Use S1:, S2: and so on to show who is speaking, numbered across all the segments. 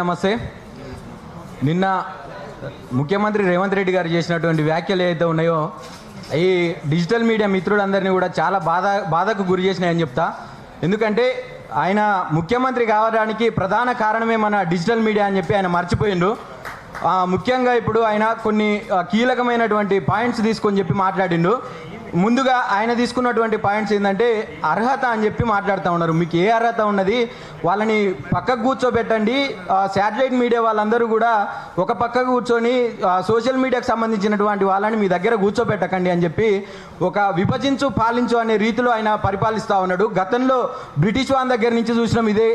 S1: నమస్తే. నిన్న ముఖ్యమంత్రి రేవంత్ రెడ్డి గారు చేసినటువంటి వ్యాఖ్యలు ఏవైతే ఉన్నాయో ఈ డిజిటల్ మీడియా మిత్రులందరినీ కూడా చాలా బాధకు గురి చేసినాయని చెప్తా. ఎందుకంటే ఆయన ముఖ్యమంత్రి కావడానికి ప్రధాన కారణమే మన డిజిటల్ మీడియా అని చెప్పి ఆయన మర్చిపోయిండు. ముఖ్యంగా ఇప్పుడు ఆయన కొన్ని కీలకమైనటువంటి పాయింట్స్ తీసుకొని చెప్పి మాట్లాడిండు. ముందుగా ఆయన తీసుకున్నటువంటి పాయింట్స్ ఏంటంటే అర్హత అని చెప్పి మాట్లాడుతూ ఉన్నారు. మీకు ఏ అర్హత ఉన్నది, వాళ్ళని పక్కకు కూర్చోబెట్టండి. శాటిలైట్ మీడియా వాళ్ళందరూ కూడా ఒక పక్కకు కూర్చొని సోషల్ మీడియాకు సంబంధించినటువంటి వాళ్ళని మీ దగ్గర కూర్చోబెట్టకండి అని చెప్పి ఒక విభజించు పాలించు అనే రీతిలో ఆయన పరిపాలిస్తూ ఉన్నాడు. గతంలో బ్రిటిష్ వాళ్ళ దగ్గర నుంచి చూసినాం ఇదే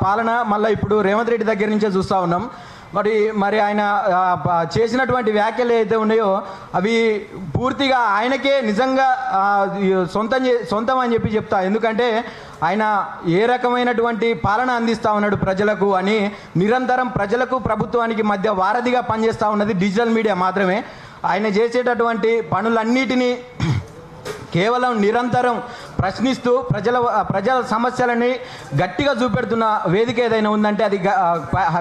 S1: పాలన, మళ్ళీ ఇప్పుడు రేవంత్ రెడ్డి దగ్గర నుంచే చూస్తూ ఉన్నాం. మరి ఆయన చేసినటువంటి వ్యాఖ్యలు ఏదైతే ఉన్నాయో అవి పూర్తిగా ఆయనకే నిజంగా సొంతం అని చెప్పి చెప్తా. ఎందుకంటే ఆయన ఏ రకమైనటువంటి పాలన అందిస్తూ ఉన్నాడు ప్రజలకు అని, నిరంతరం ప్రజలకు ప్రభుత్వానికి మధ్య వారధిగా పనిచేస్తూ ఉన్నది డిజిటల్ మీడియా మాత్రమే. ఆయన చేసేటటువంటి పనులన్నిటినీ కేవలం నిరంతరం ప్రశ్నిస్తూ ప్రజల సమస్యలని గట్టిగా చూపెడుతున్న వేదిక ఏదైనా ఉందంటే అది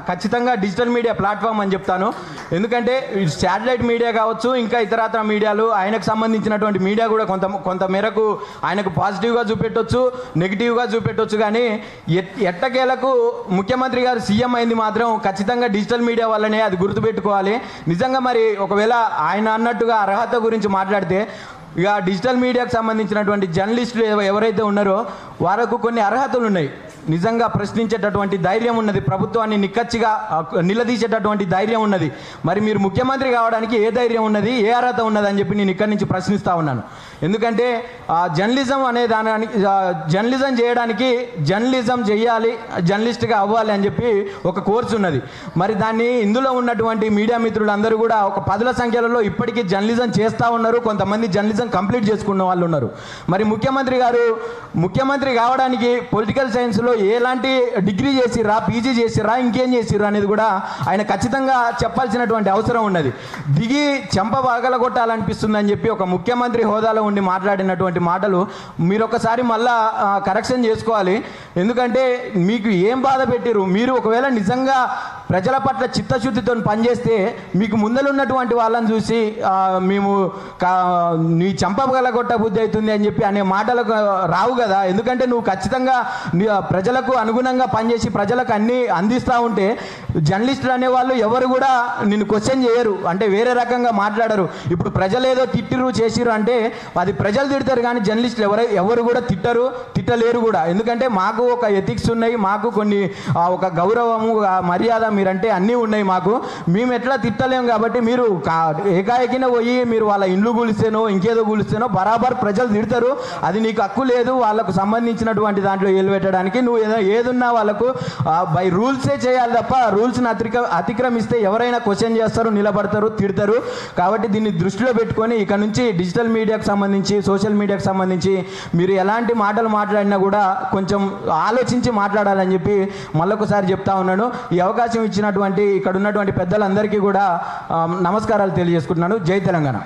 S1: ఖచ్చితంగా డిజిటల్ మీడియా ప్లాట్ఫామ్ అని చెప్తాను. ఎందుకంటే శాటిలైట్ మీడియా కావచ్చు, ఇంకా ఇతరత్ర మీడియాలు, ఆయనకు సంబంధించినటువంటి మీడియా కూడా కొంత మేరకు ఆయనకు పాజిటివ్గా చూపెట్టవచ్చు, నెగిటివ్గా చూపెట్టవచ్చు. కానీ ఎట్టకేలకు ముఖ్యమంత్రి గారు సీఎం అయింది మాత్రం ఖచ్చితంగా డిజిటల్ మీడియా వల్లనే, అది గుర్తుపెట్టుకోవాలి. నిజంగా మరి ఒకవేళ ఆయన అన్నట్టుగా అర్హత గురించి మాట్లాడితే ఇక డిజిటల్ మీడియాకు సంబంధించినటువంటి జర్నలిస్టులు ఎవరైతే ఉన్నారో వారికి కొన్ని అర్హతలు ఉన్నాయి. నిజంగా ప్రశ్నించేటటువంటి ధైర్యం ఉన్నది, ప్రభుత్వాన్ని నిక్కచ్చిగా నిలదీసేటటువంటి ధైర్యం ఉన్నది. మరి మీరు ముఖ్యమంత్రి కావడానికి ఏ ధైర్యం ఉన్నది, ఏ అర్హత ఉన్నది అని చెప్పి నేను ఇక్కడి నుంచి ప్రశ్నిస్తూ ఉన్నాను. ఎందుకంటే జర్నలిజం అనే దానికి, జర్నలిజం చేయడానికి జర్నలిజం చేయాలి, జర్నలిస్ట్గా అవ్వాలి అని చెప్పి ఒక కోర్సు ఉన్నది. మరి దాన్ని ఇందులో ఉన్నటువంటి మీడియా మిత్రులందరూ కూడా ఒక 10ల సంఖ్యలో ఇప్పటికీ జర్నలిజం చేస్తూ ఉన్నారు. కొంతమంది జర్నలిజం కంప్లీట్ చేసుకున్న వాళ్ళు ఉన్నారు. మరి ముఖ్యమంత్రి కావడానికి పొలిటికల్ సైన్స్లో ఎలాంటి డిగ్రీ చేసిర్రా, పీజీ చేసిర్రా, ఇంకేం చేసిర్రా అనేది కూడా ఆయన ఖచ్చితంగా చెప్పాల్సినటువంటి అవసరం ఉన్నది. దిగి చెంప పగలగొట్టాలనిపిస్తుంది అని చెప్పి ఒక ముఖ్యమంత్రి హోదాలో ఉండి మాట్లాడినటువంటి మాటలు మీరు ఒకసారి మళ్ళా కరెక్షన్ చేసుకోవాలి. ఎందుకంటే మీకు ఏం బాధ పెట్టిరు, మీరు ఒకవేళ నిజంగా ప్రజల పట్ల చిత్తశుద్ధితో పనిచేస్తే మీకు ముందలున్నటువంటి వాళ్ళని చూసి మేము నీ చంపగలగొట్ట బుద్ధి అవుతుంది అని చెప్పి అనే మాటలకు రావు కదా. ఎందుకంటే నువ్వు ఖచ్చితంగా ప్రజలకు అనుగుణంగా పనిచేసి ప్రజలకు అన్నీ అందిస్తూ ఉంటే జర్నలిస్టులు అనేవాళ్ళు ఎవరు కూడా నిన్ను క్వశ్చన్ చేయరు, అంటే వేరే రకంగా మాట్లాడరు. ఇప్పుడు ప్రజలు ఏదో తిట్టిరు చేసిరు అంటే అది ప్రజలు తిడతారు, కానీ జర్నలిస్టులు ఎవరు కూడా తిట్టలేరు కూడా. ఎందుకంటే మాకు ఒక ఎథిక్స్ ఉన్నాయి, మాకు కొన్ని ఒక గౌరవము మర్యాద మీరంటే అన్నీ ఉన్నాయి మాకు. మేము ఎట్లా తిట్టలేము కాబట్టి మీరు ఏకాఏకిన పోయి మీరు వాళ్ళ ఇండ్లు కూలిస్తేనో ఇంకేదో కూలిస్తేనో బరాబర్ ప్రజలు తిడతారు. అది నీకు హక్కు లేదు వాళ్ళకు సంబంధించినటువంటి దాంట్లో ఏలు పెట్టడానికి. నువ్వు ఏదున్నా వాళ్ళకు బై రూల్సే చేయాలి తప్ప రూల్స్ని అతిక్రమిస్తే ఎవరైనా క్వశ్చన్ చేస్తారు, నిలబడతారు, తిడతారు. కాబట్టి దీన్ని దృష్టిలో పెట్టుకొని ఇక నుంచి డిజిటల్ మీడియాకు సంబంధించి, సోషల్ మీడియాకు సంబంధించి మీరు ఎలాంటి మాటలు మాట్లాడినా కూడా కొంచెం ఆలోచించి మాట్లాడాలని చెప్పి మళ్ళొకసారి చెప్తా ఉన్నాను. ఈ అవకాశం ఇచ్చినటువంటి ఇక్కడ ఉన్నటువంటి పెద్దలందరికీ కూడా నమస్కారాలు తెలియజేసుకుంటున్నాను. జై తెలంగాణ.